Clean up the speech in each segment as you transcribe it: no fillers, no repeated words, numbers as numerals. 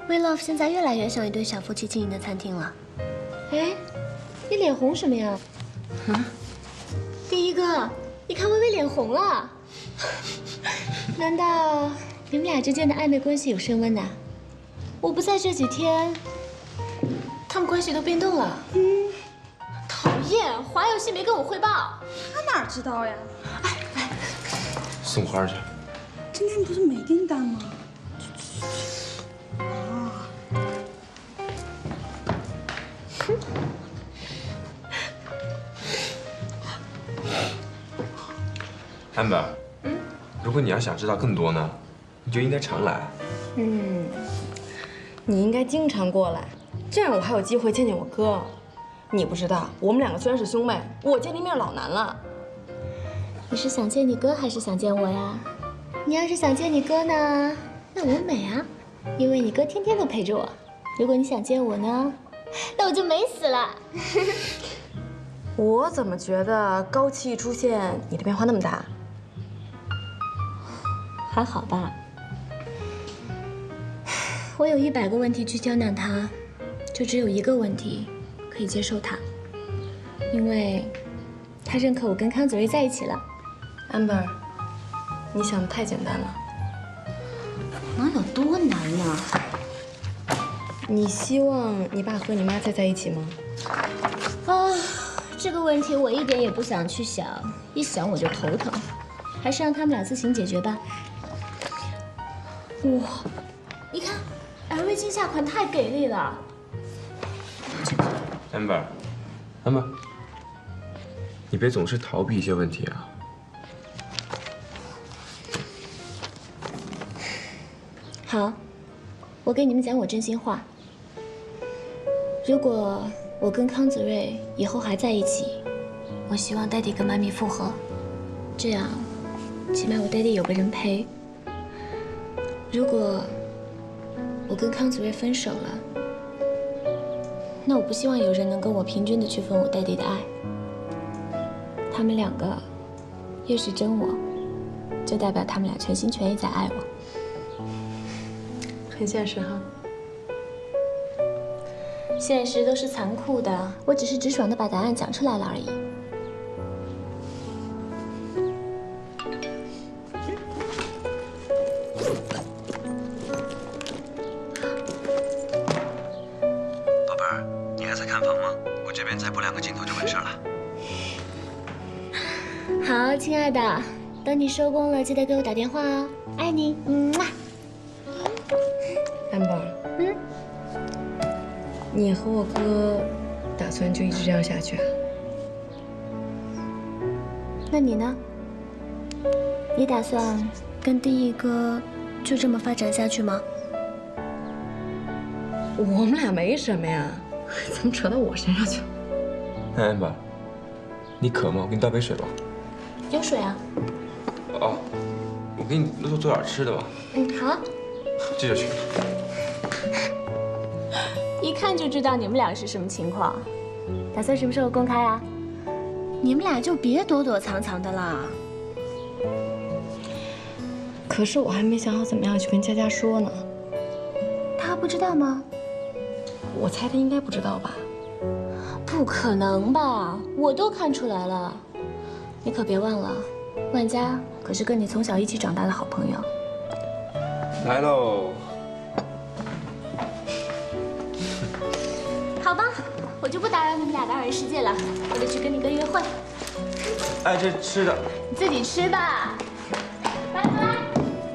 We Love 现在越来越像一对小夫妻经营的餐厅了。哎，你脸红什么呀？啊？第一个，你看微微脸红了，难道你们俩之间的暧昧关系有升温呐？我不在这几天，他们关系都变动了。讨厌，华游戏没跟我汇报。他哪知道呀？送花去。今天不是没订单吗？Amber，如果你要想知道更多呢，你就应该常来。你应该经常过来，这样我还有机会见见我哥。你不知道，我们两个虽然是兄妹，我见你面老难了。你是想见你哥还是想见我呀？你要是想见你哥呢，那我美啊，因为你哥天天都陪着我。如果你想见我呢，那我就美死了。我怎么觉得高七一出现，你的变化那么大？还好吧。我有100个问题去刁难他，就只有一个问题可以接受他，因为他认可我跟康子睿在一起了。Amber， 你想的太简单了。能有多难呢？你希望你爸和你妈再在一起吗？啊，这个问题我一点也不想去想，一想我就头疼，还是让他们俩自行解决吧。哇，你看 LV 惊夏款太给力了。Amber，你别总是逃避一些问题啊。好，我跟你们讲我真心话。如果我跟康子睿以后还在一起，我希望 Daddy 跟妈咪复合，这样起码我 Daddy 有个人陪。如果我跟康子睿分手了，那我不希望有人能跟我平均的去分我 Daddy 的爱。他们两个越是争我，就代表他们俩全心全意在爱我。很现实哈。现实都是残酷的，我只是直爽的把答案讲出来了而已。宝贝儿，你还在看房吗？我这边再播2个镜头就完事了。好，亲爱的，等你收工了记得给我打电话哦，爱你，Amber，你和我哥打算就一直这样下去啊？那你呢？你打算跟第一哥就这么发展下去吗？我们俩没什么呀，怎么扯到我身上去了？哎，Amber，你渴吗？我给你倒杯水吧。有水啊。哦，我给你做点吃的吧。好。这就去。一看就知道你们俩是什么情况，打算什么时候公开啊？你们俩就别躲躲藏藏的啦。可是我还没想好怎么样去跟佳佳说呢。他不知道吗？我猜他应该不知道吧？不可能吧，我都看出来了。你可别忘了，万佳可是跟你从小一起长大的好朋友。来喽。好吧，我就不打扰你们俩的二人世界了，我得去跟你哥约会。哎，这吃的。你自己吃吧。拜拜。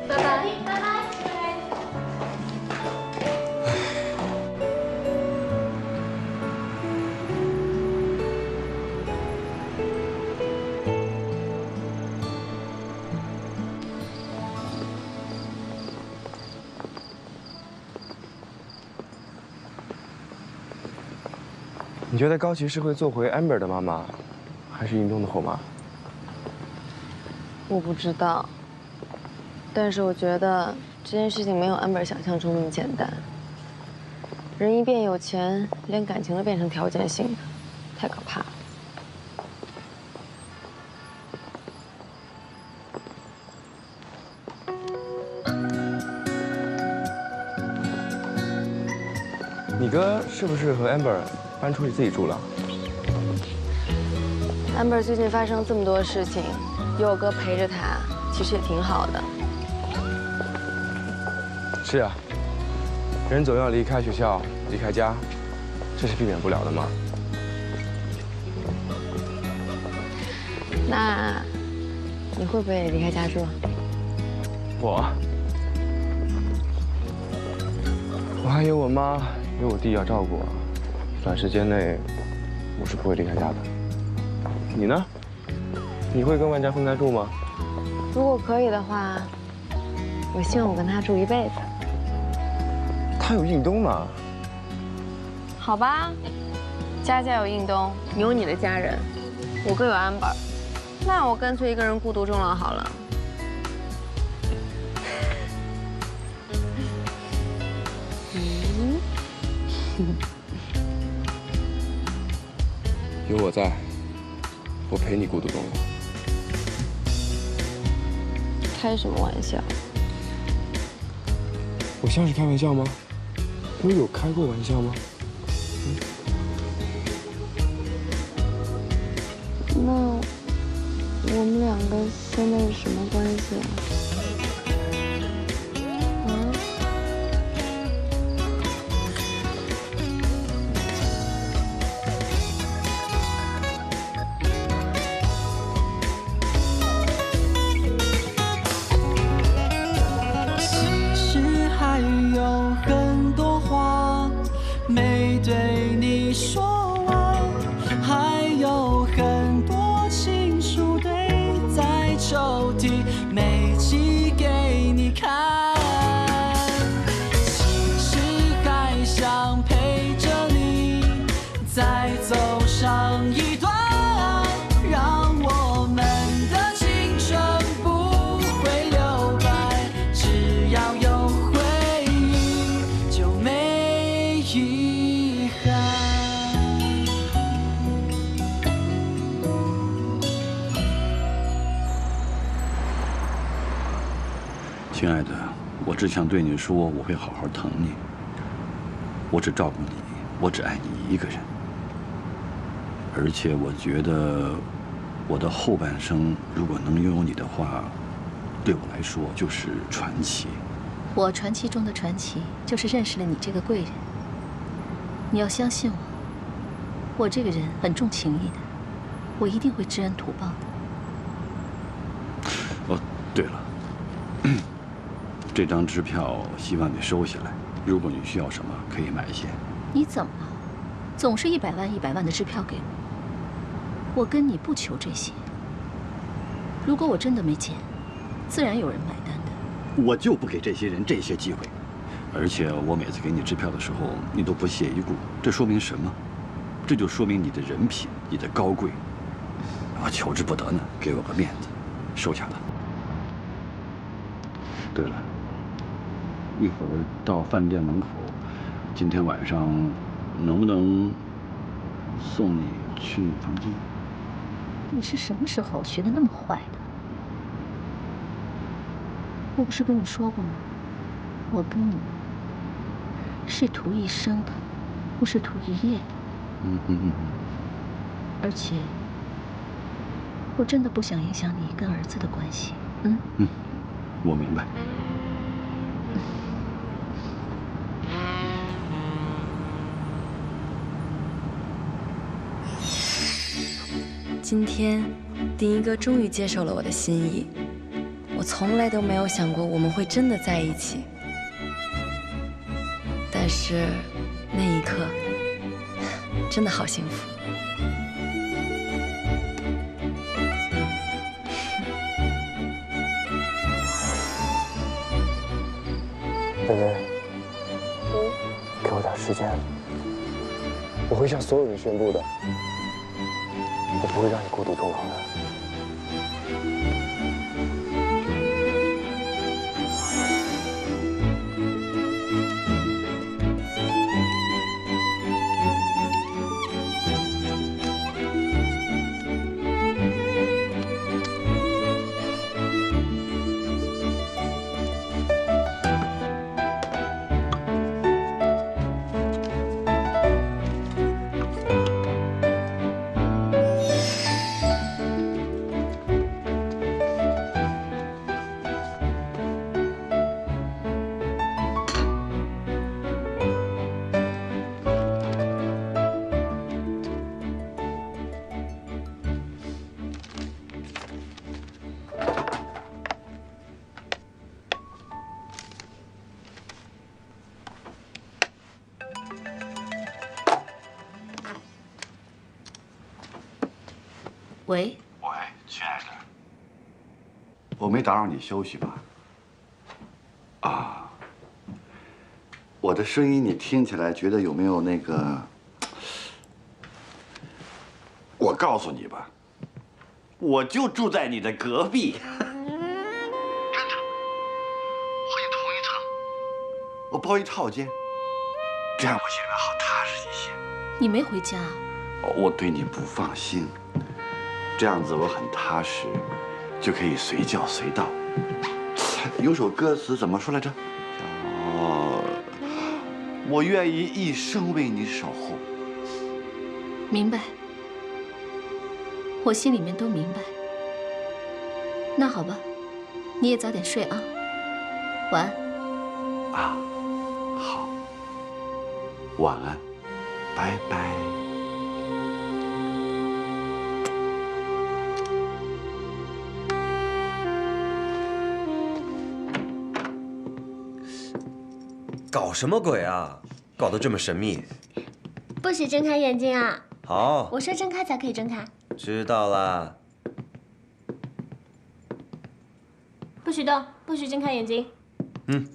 拜拜。拜拜。你觉得高琪是会做回 Amber 的妈妈，还是云东的后妈？我不知道，但是我觉得这件事情没有 Amber 想象中那么简单。人一变有钱，连感情都变成条件性的，太可怕了。你哥是不是和 Amber 搬出去自己住了？ Amber 最近发生这么多事情，有我哥陪着她，其实也挺好的。是啊，人总要离开学校，离开家，这是避免不了的嘛。那你会不会离开家住啊？我还有我妈，有我弟要照顾，短时间内我是不会离开家的。你呢？你会跟万家分开住吗？如果可以的话，我希望我跟他住一辈子。他有应东呢。好吧，家家有应东，你有你的家人，我哥有Amber，那我干脆一个人孤独终老好了。有我在，我陪你孤独终老。开什么玩笑？我像是开玩笑吗？我有开过玩笑吗？那我们两个现在是什么关系啊？其实还有很多话没对你说完，还有很多情书堆在抽屉没寄给你看。其实还想陪着你再走上一段，让我们的青春不会留白，只要有回忆就没遗憾。亲爱的，我只想对你说，我会好好疼你。我只照顾你，我只爱你一个人。而且我觉得，我的后半生如果能拥有你的话，对我来说就是传奇。我传奇中的传奇，就是认识了你这个贵人。你要相信我，我这个人很重情义的，我一定会知恩图报的。哦，对了，这张支票希望你收下来，如果你需要什么，可以买一些。你怎么了？总是100万100万的支票给我？我跟你不求这些。如果我真的没钱，自然有人买单的。我就不给这些人这些机会，而且我每次给你支票的时候，你都不屑一顾，这说明什么？这就说明你的人品，你的高贵。我求之不得呢，给我个面子，收下吧。对了，一会儿到饭店门口，今天晚上能不能送你去房间？你是什么时候学的那么坏的？我不是跟你说过吗？我跟你是图一生的，不是图一夜的。而且，我真的不想影响你跟儿子的关系。我明白。今天，丁一哥终于接受了我的心意。我从来都没有想过我们会真的在一起，但是那一刻，真的好幸福。薇薇，给我点时间，我会向所有人宣布的。我不会让你孤独终老的。喂，亲爱的，我没打扰你休息吧？啊，我的声音你听起来觉得有没有那个？我告诉你吧，我就住在你的隔壁。真的，我和你同一层，我包一套间，这样我心里面好踏实一些。你没回家？我对你不放心，这样子我很踏实，就可以随叫随到。有首歌词怎么说来着？叫“我愿意一生为你守候”。明白，我心里面都明白。那好吧，你也早点睡啊，晚安。啊，好，晚安，拜拜。搞什么鬼啊？搞得这么神秘。不许睁开眼睛啊！好，我说睁开才可以睁开。知道啦。不许动，不许睁开眼睛。嗯。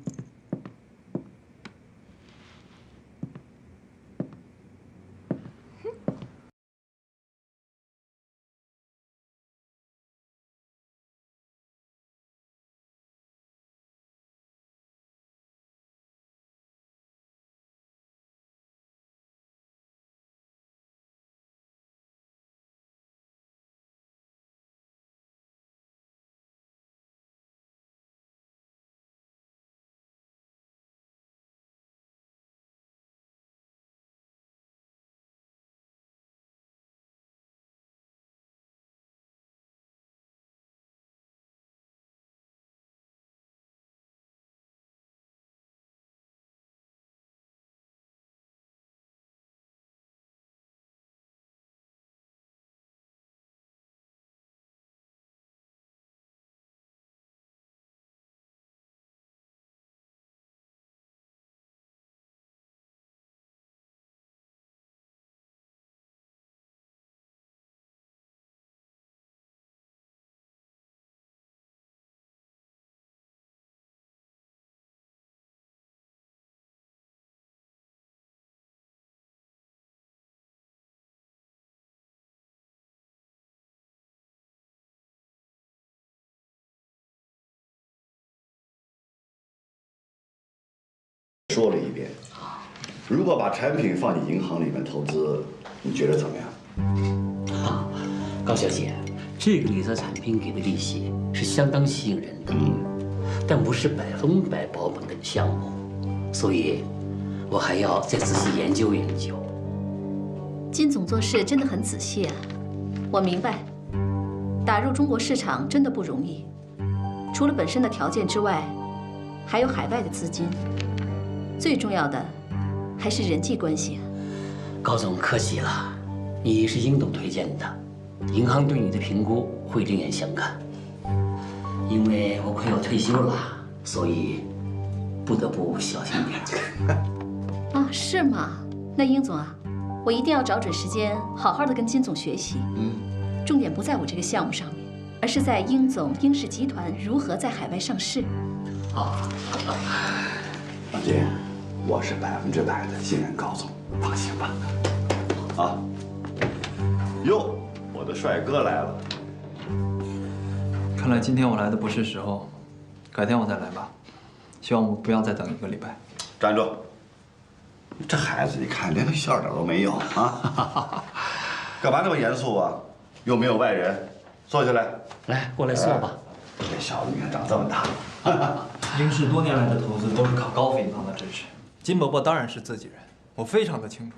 说了一遍，如果把产品放你银行里面投资，你觉得怎么样？啊，高小姐，这个理财产品给的利息是相当吸引人的，但不是100%保本的项目，所以我还要再仔细研究研究。金总做事真的很仔细啊，我明白，打入中国市场真的不容易，除了本身的条件之外，还有海外的资金。最重要的还是人际关系啊！高总客气了，你是殷董推荐的，银行对你的评估会另眼相看。因为我快要退休了，所以不得不小心点。啊，是吗？那殷总啊，我一定要找准时间，好好的跟金总学习。重点不在我这个项目上面，而是在殷总、殷氏集团如何在海外上市。啊，老金。我是100%的信任高总，放心吧。啊，哟，我的帅哥来了。看来今天我来的不是时候，改天我再来吧。希望我不要再等1个礼拜。站住！这孩子，你看连个笑点都没有啊！干嘛那么严肃啊？又没有外人，坐下来。来，过来坐吧。这小子你看长这么大了。殷氏多年来的投资都是靠高飞银行的支持。金伯伯当然是自己人，我非常的清楚，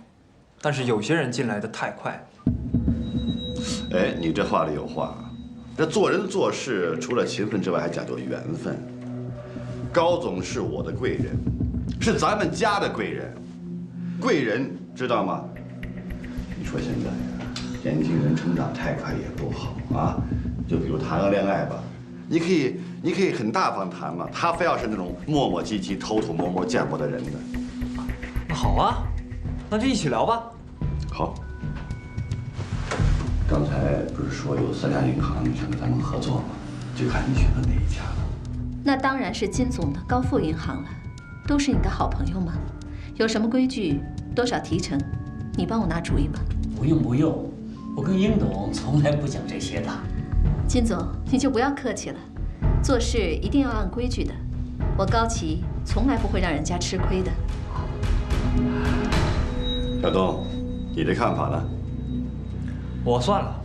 但是有些人进来的太快。哎，你这话里有话啊！这做人做事除了勤奋之外，还讲究缘分。高总是我的贵人，是咱们家的贵人，贵人知道吗？你说现在呀，年轻人成长太快也不好啊。就比如谈个恋爱吧，你可以很大方谈嘛，他非要是那种磨磨唧唧、偷偷摸摸、见不得人的。那好啊，那就一起聊吧。好。刚才不是说有3家银行想跟咱们合作吗？就看你选择哪一家了。那当然是金总的高富银行了，都是你的好朋友嘛。有什么规矩，多少提成，你帮我拿主意吧。不用不用，我跟英董从来不讲这些的。金总，你就不要客气了，做事一定要按规矩的。我高旗从来不会让人家吃亏的。小东，你的看法呢？我算了。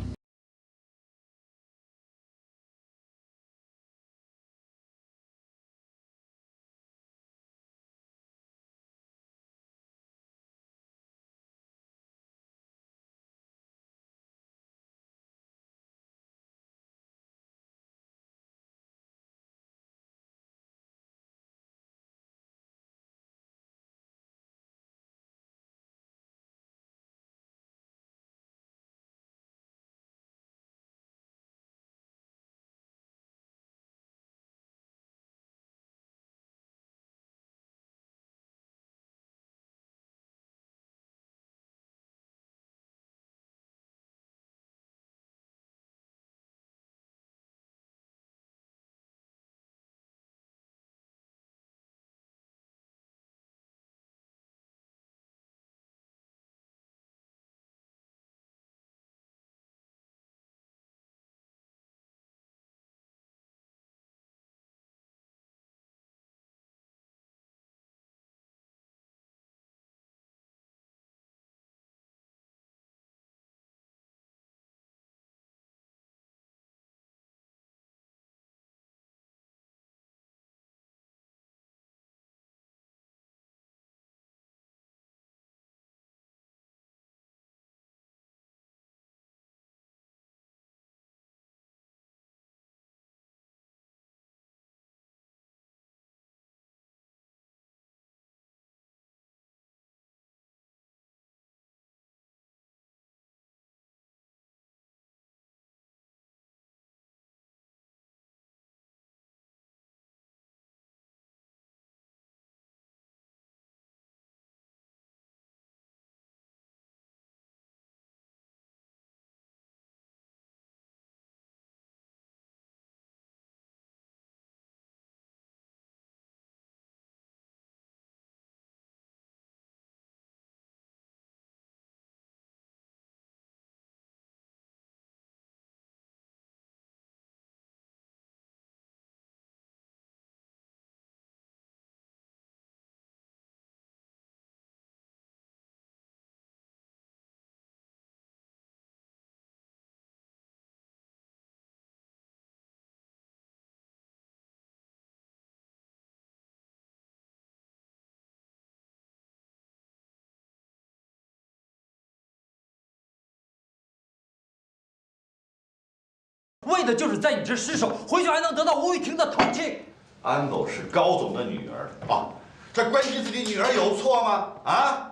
为的就是在你这失手，回去还能得到吴玉婷的同情。安某是高总的女儿啊，这关心自己女儿有错吗？啊，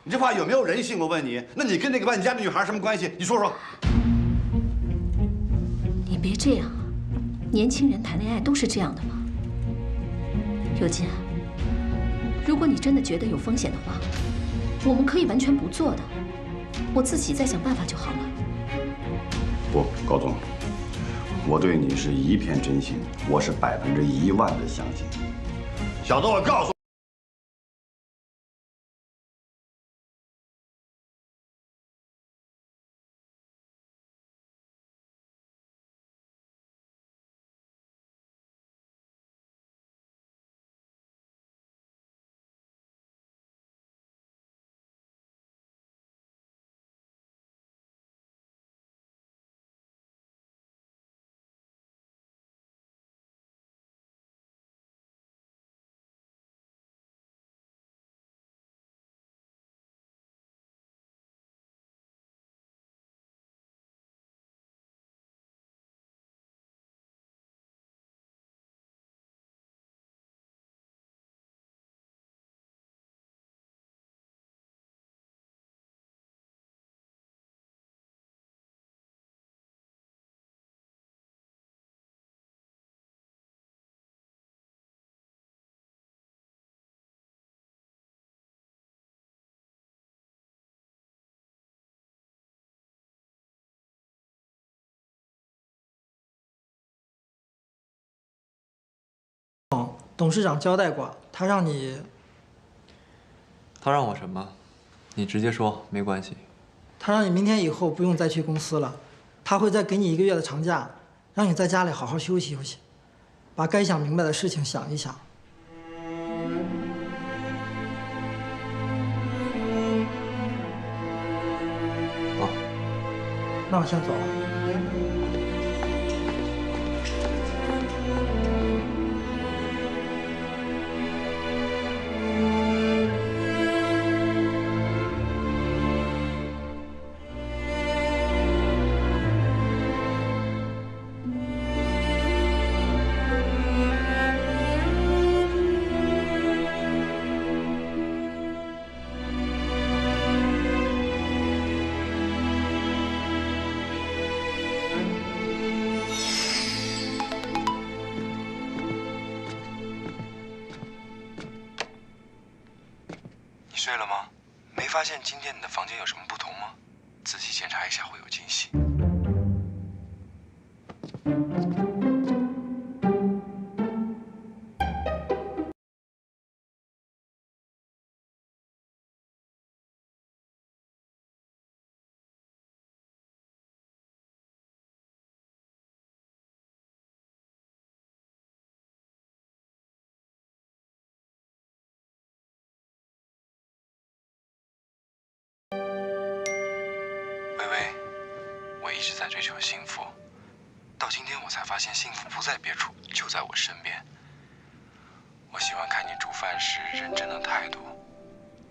你这话有没有人性？我问你，那你跟那个把你家的女孩什么关系？你说说。你别这样啊，年轻人谈恋爱都是这样的嘛。有金啊，如果你真的觉得有风险的话，我们可以完全不做的，我自己再想办法就好了。不，高总，我对你是一片真心，我是100%的相信。小东，我告诉你。董事长交代过，他让你。他让我什么？你直接说，没关系。他让你明天以后不用再去公司了，他会再给你1个月的长假，让你在家里好好休息休息，把该想明白的事情想一想。好，那我先走了。 你睡了吗？没发现今天你的房间有什么不同吗？仔细检查一下会有惊喜。一直在追求幸福，到今天我才发现幸福不在别处，就在我身边。我喜欢看你煮饭时认真的态度，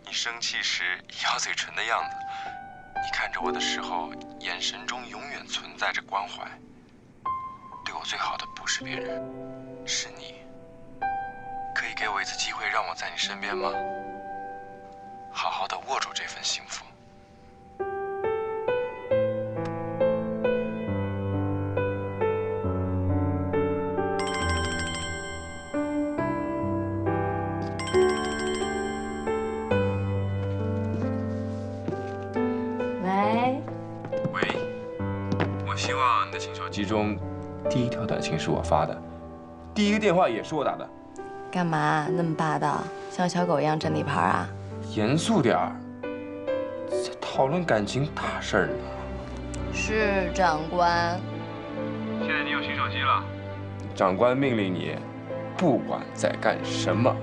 你生气时咬嘴唇的样子，你看着我的时候眼神中永远存在着关怀。对我最好的不是别人，是你。可以给我一次机会让我在你身边吗？好好的握住这份幸福。 其中，第一条短信是我发的，第一个电话也是我打的。干嘛那么霸道，像小狗一样占地盘啊？严肃点儿，在讨论感情大事儿呢。是长官。现在你有新手机了，长官命令你，不管在干什么，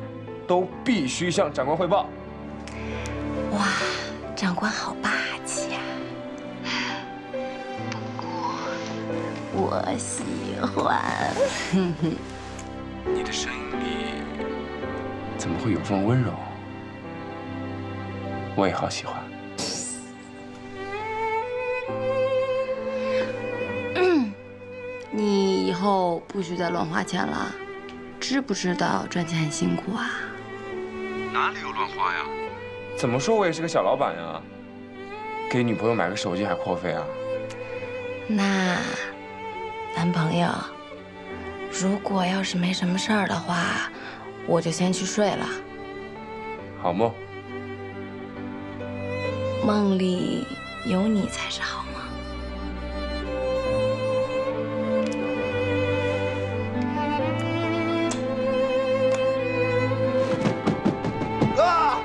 都必须向长官汇报。哇，长官好霸气呀！ 我喜欢。你的声音里怎么会有这种温柔？我也好喜欢。你以后不许再乱花钱了，知不知道赚钱很辛苦啊？哪里有乱花呀？怎么说我也是个小老板呀，给女朋友买个手机还破费啊？那。 男朋友，如果要是没什么事儿的话，我就先去睡了。好梦。梦里有你才是好梦。啊！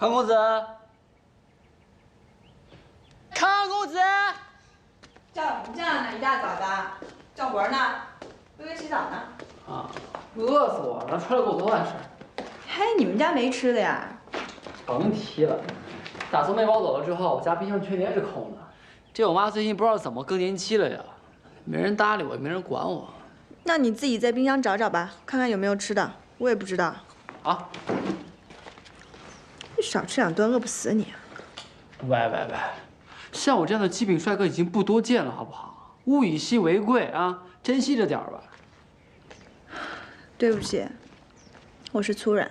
康公子，康公子，叫什么叫呢？一大早的，叫活呢？微微洗澡呢。啊，饿死我了！出来给我多碗事。嘿，你们家没吃的呀？甭提了，打从妹包走了之后，我家冰箱全年是空的。这我妈最近不知道怎么更年期了呀，没人搭理我，也没人管我。那你自己在冰箱找找吧，看看有没有吃的。我也不知道。好。 少吃2顿，饿不死你啊！喂，像我这样的极品帅哥已经不多见了，好不好？物以稀为贵啊，珍惜着点吧。对不起，我是粗人。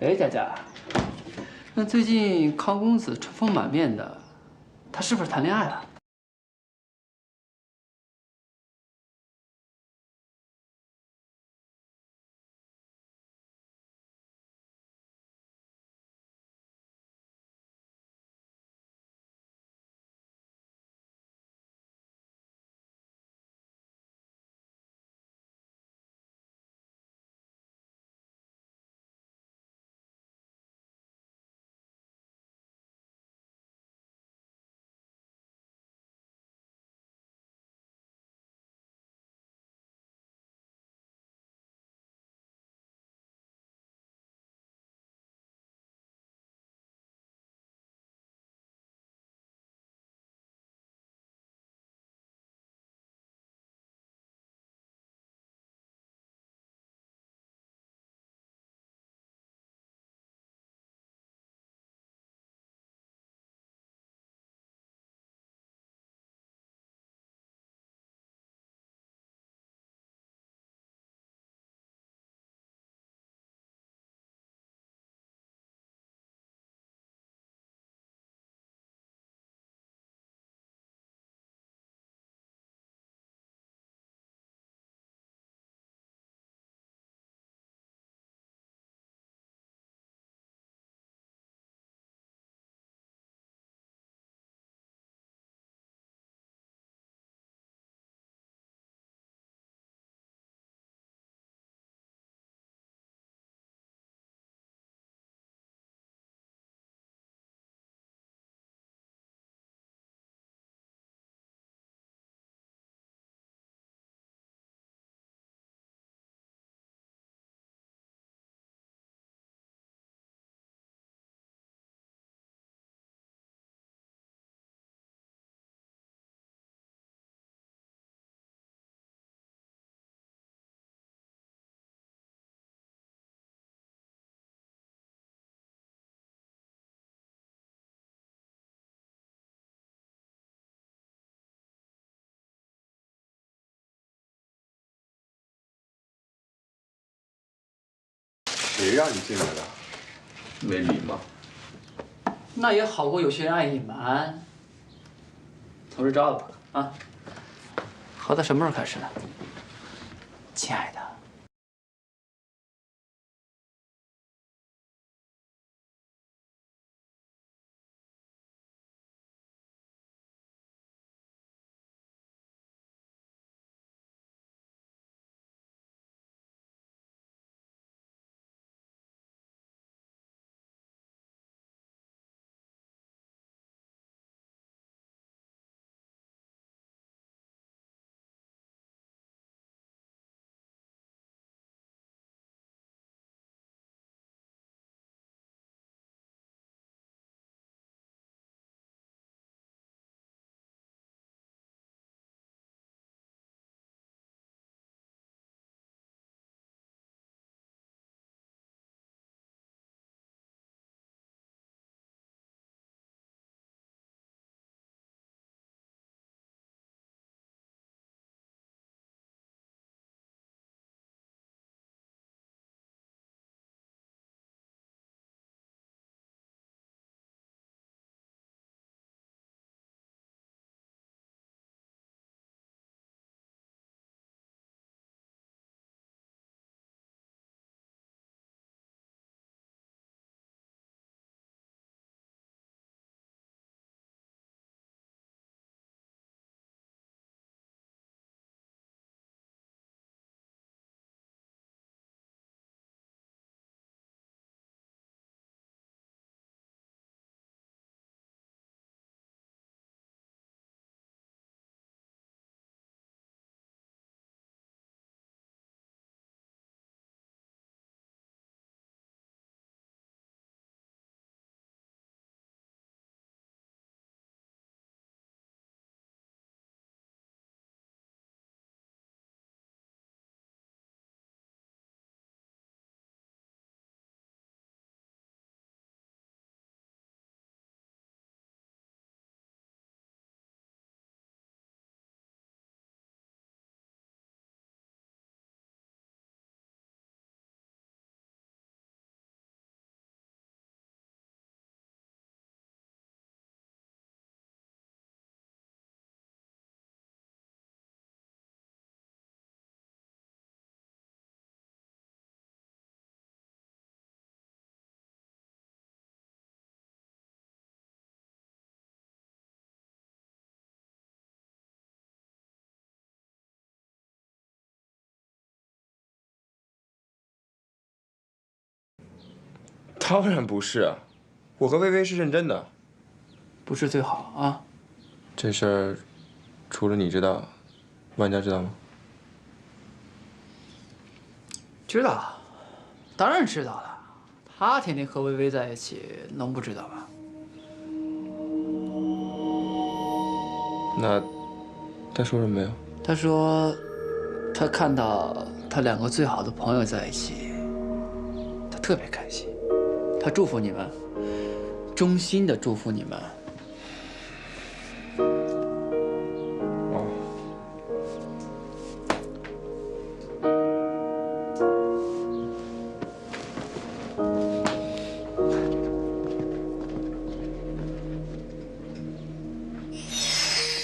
哎，佳佳，那最近康公子春风满面的，他是不是谈恋爱了？谁让你进来的？没礼貌。那也好过有些人爱隐瞒。从实招了吧，啊？合到什么时候开始呢？亲爱的。当然不是，我和薇薇是认真的。不是最好啊。这事儿，除了你知道，万家知道吗？知道，当然知道了。他天天和薇薇在一起，能不知道吗？那他说什么没有？他说，他看到他2个最好的朋友在一起，他特别开心。他祝福你们，衷心的祝福你们。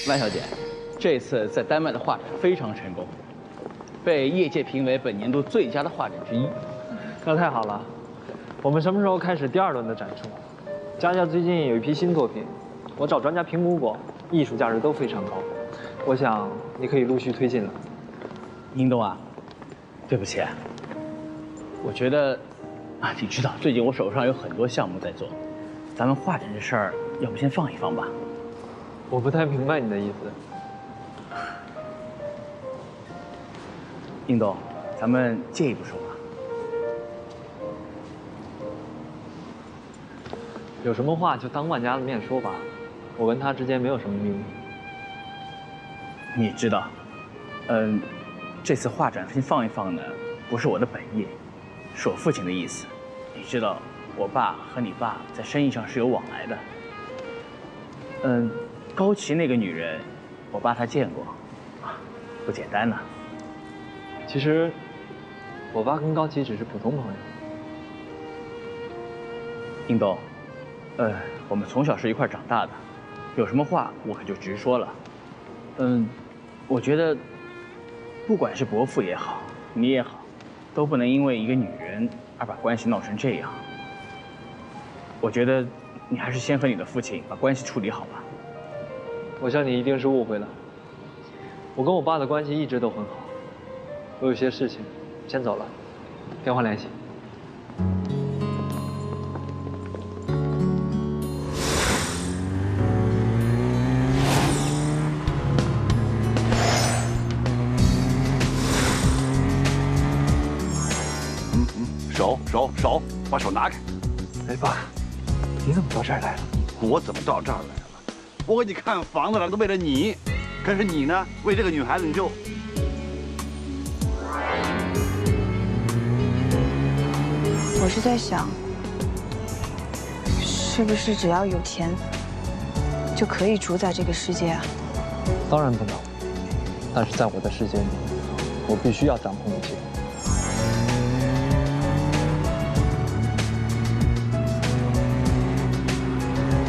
万小姐，这次在丹麦的画展非常成功，被业界评为本年度最佳的画展之一。那太好了！我们什么时候开始第2轮的展出？佳佳最近有一批新作品，我找专家评估过，艺术价值都非常高。我想你可以陆续推进了。英东啊，对不起，我觉得啊，你知道最近我手上有很多项目在做，咱们画展这事儿要不先放一放吧？我不太明白你的意思。英东，咱们借一步说吧。有什么话就当万家的面说吧，我跟他之间没有什么秘密。你知道，这次画展先放一放呢，不是我的本意，是我父亲的意思。你知道，我爸和你爸在生意上是有往来的。高琪那个女人，我爸他见过，不简单呢。其实，我爸跟高琪只是普通朋友。英东，我们从小是一块长大的，有什么话我可就直说了。我觉得，不管是伯父也好，你也好，都不能因为一个女人而把关系闹成这样。我觉得，你还是先和你的父亲把关系处理好吧。我想你一定是误会了，我跟我爸的关系一直都很好。我有些事情，先走了，电话联系。手，把手拿开。哎，爸，你怎么到这儿来了？我怎么到这儿来了？我给你看房子来都为了你，可是你呢，为这个女孩子你就……我是在想，是不是只要有钱，就可以主宰这个世界啊？当然不能，但是在我的世界里，我必须要掌控一切。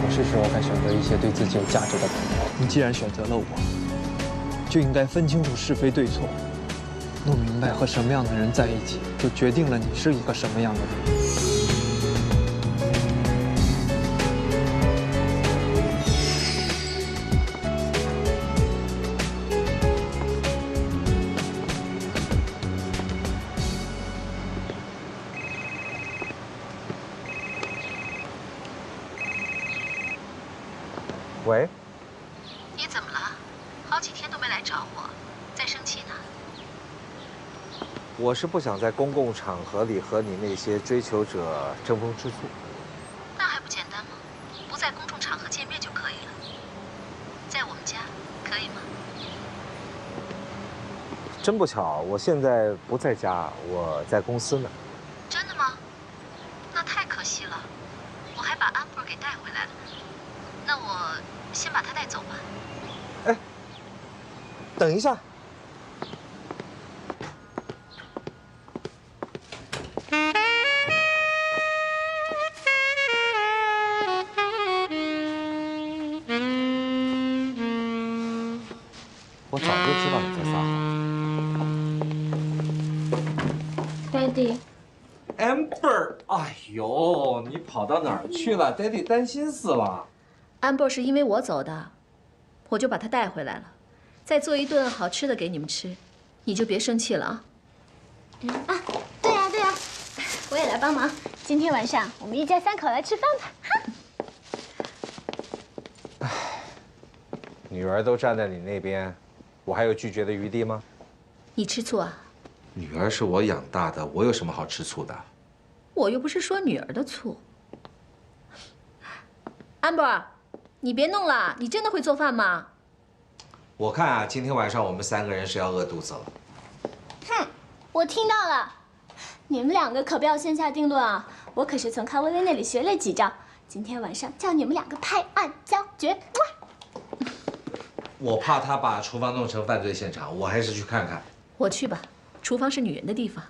是时候该选择一些对自己有价值的朋友。你既然选择了我，就应该分清楚是非对错，弄明白和什么样的人在一起，就决定了你是一个什么样的人。喂，你怎么了？好几天都没来找我，在生气呢？我是不想在公共场合里和你那些追求者争风吃醋。那还不简单吗？不在公众场合见面就可以了。在我们家，可以吗？真不巧，我现在不在家，我在公司呢。真的吗？那太可惜了，我还把安博给带回来了。那我先把他带走吧。哎，等一下。我早就知道你在撒谎。Daddy。Amber， 哎呦，你跑到哪儿去了？ Daddy 担心死了。安博是因为我走的，我就把他带回来了，再做一顿好吃的给你们吃，你就别生气了啊。啊，对呀，我也来帮忙，今天晚上我们一家3口来吃饭吧。唉，女儿都站在你那边，我还有拒绝的余地吗？你吃醋啊？女儿是我养大的，我有什么好吃醋的？我又不是说女儿的醋。安博，你别弄了，你真的会做饭吗？我看啊，今天晚上我们3个人是要饿肚子了。哼，我听到了，你们2个可不要先下定论啊！我可是从康薇薇那里学了几招，今天晚上叫你们2个拍案叫绝。我怕他把厨房弄成犯罪现场，我还是去看看。我去吧，厨房是女人的地方。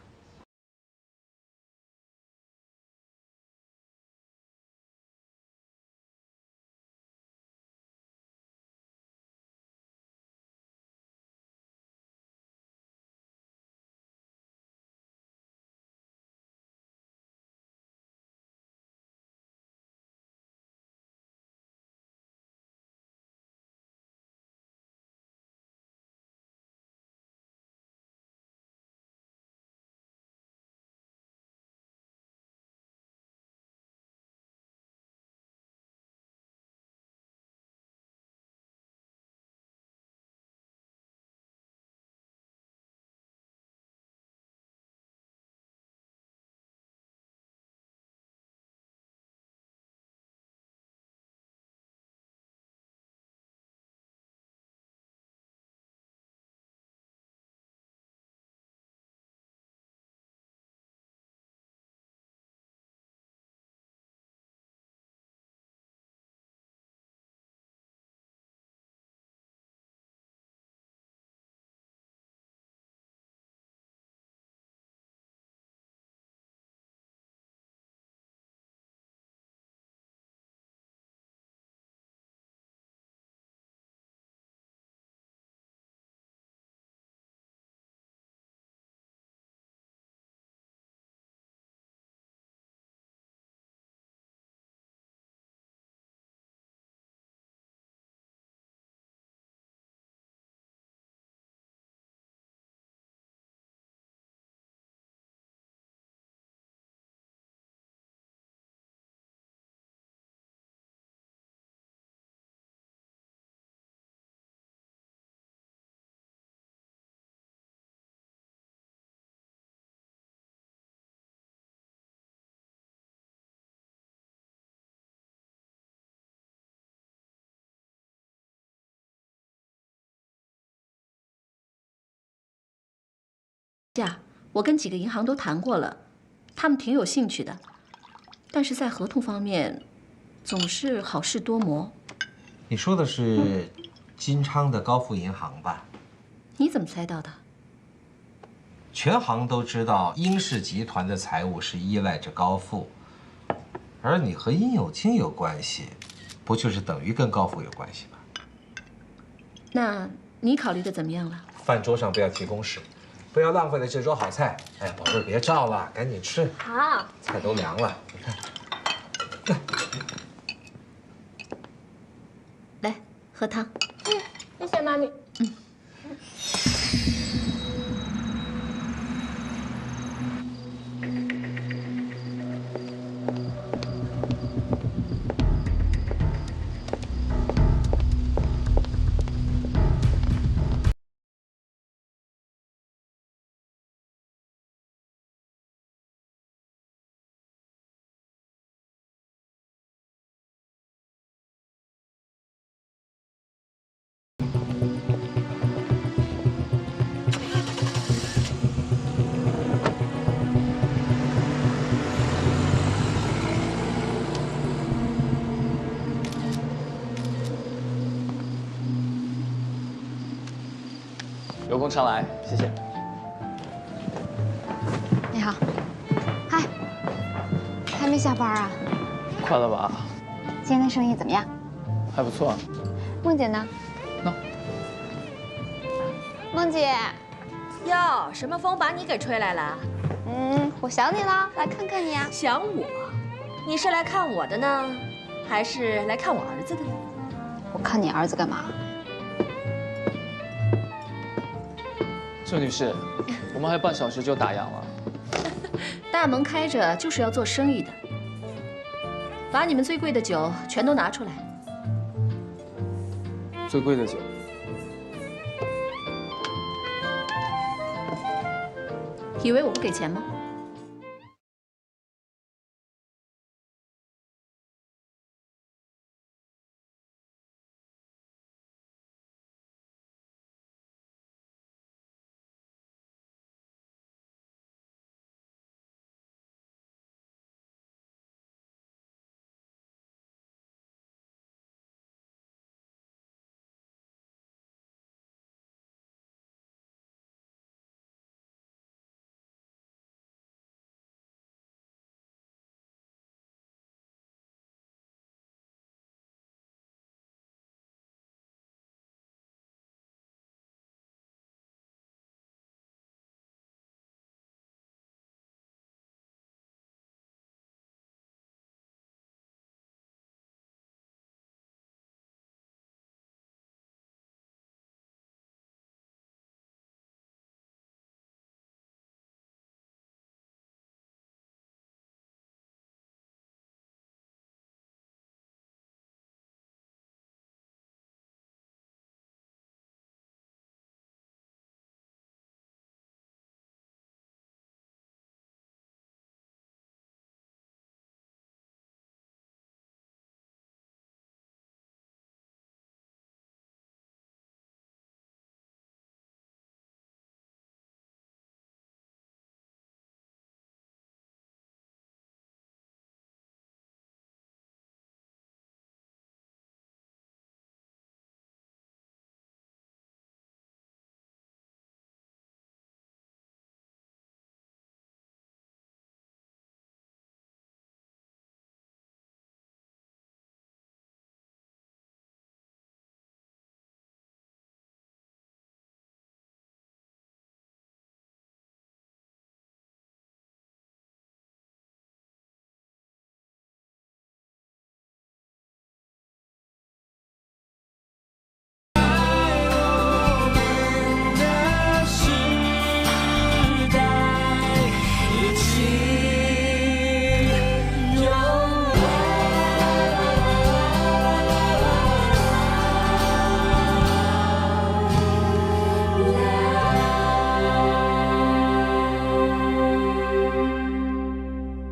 我跟几个银行都谈过了，他们挺有兴趣的，但是在合同方面，总是好事多磨。你说的是金昌的高富银行吧？你怎么猜到的？全行都知道殷氏集团的财务是依赖着高富，而你和殷有清有关系，不就是等于跟高富有关系吗？那你考虑的怎么样了？饭桌上不要提公事。不要浪费了这桌好菜！哎，宝贝儿，别照了，赶紧吃。好，菜都凉了，你看。来，喝汤。谢谢妈咪。有空常来，谢谢。你好，嗨，还没下班啊？快了吧？今天的生意怎么样？还不错。梦姐呢？梦姐，哟，什么风把你给吹来了？我想你了，来看看你呀。想我？你是来看我的呢，还是来看我儿子的呢？我看你儿子干嘛？郑女士，我们还有半小时就打烊了。大门开着就是要做生意的，把你们最贵的酒全都拿出来。最贵的酒。以为我不给钱吗？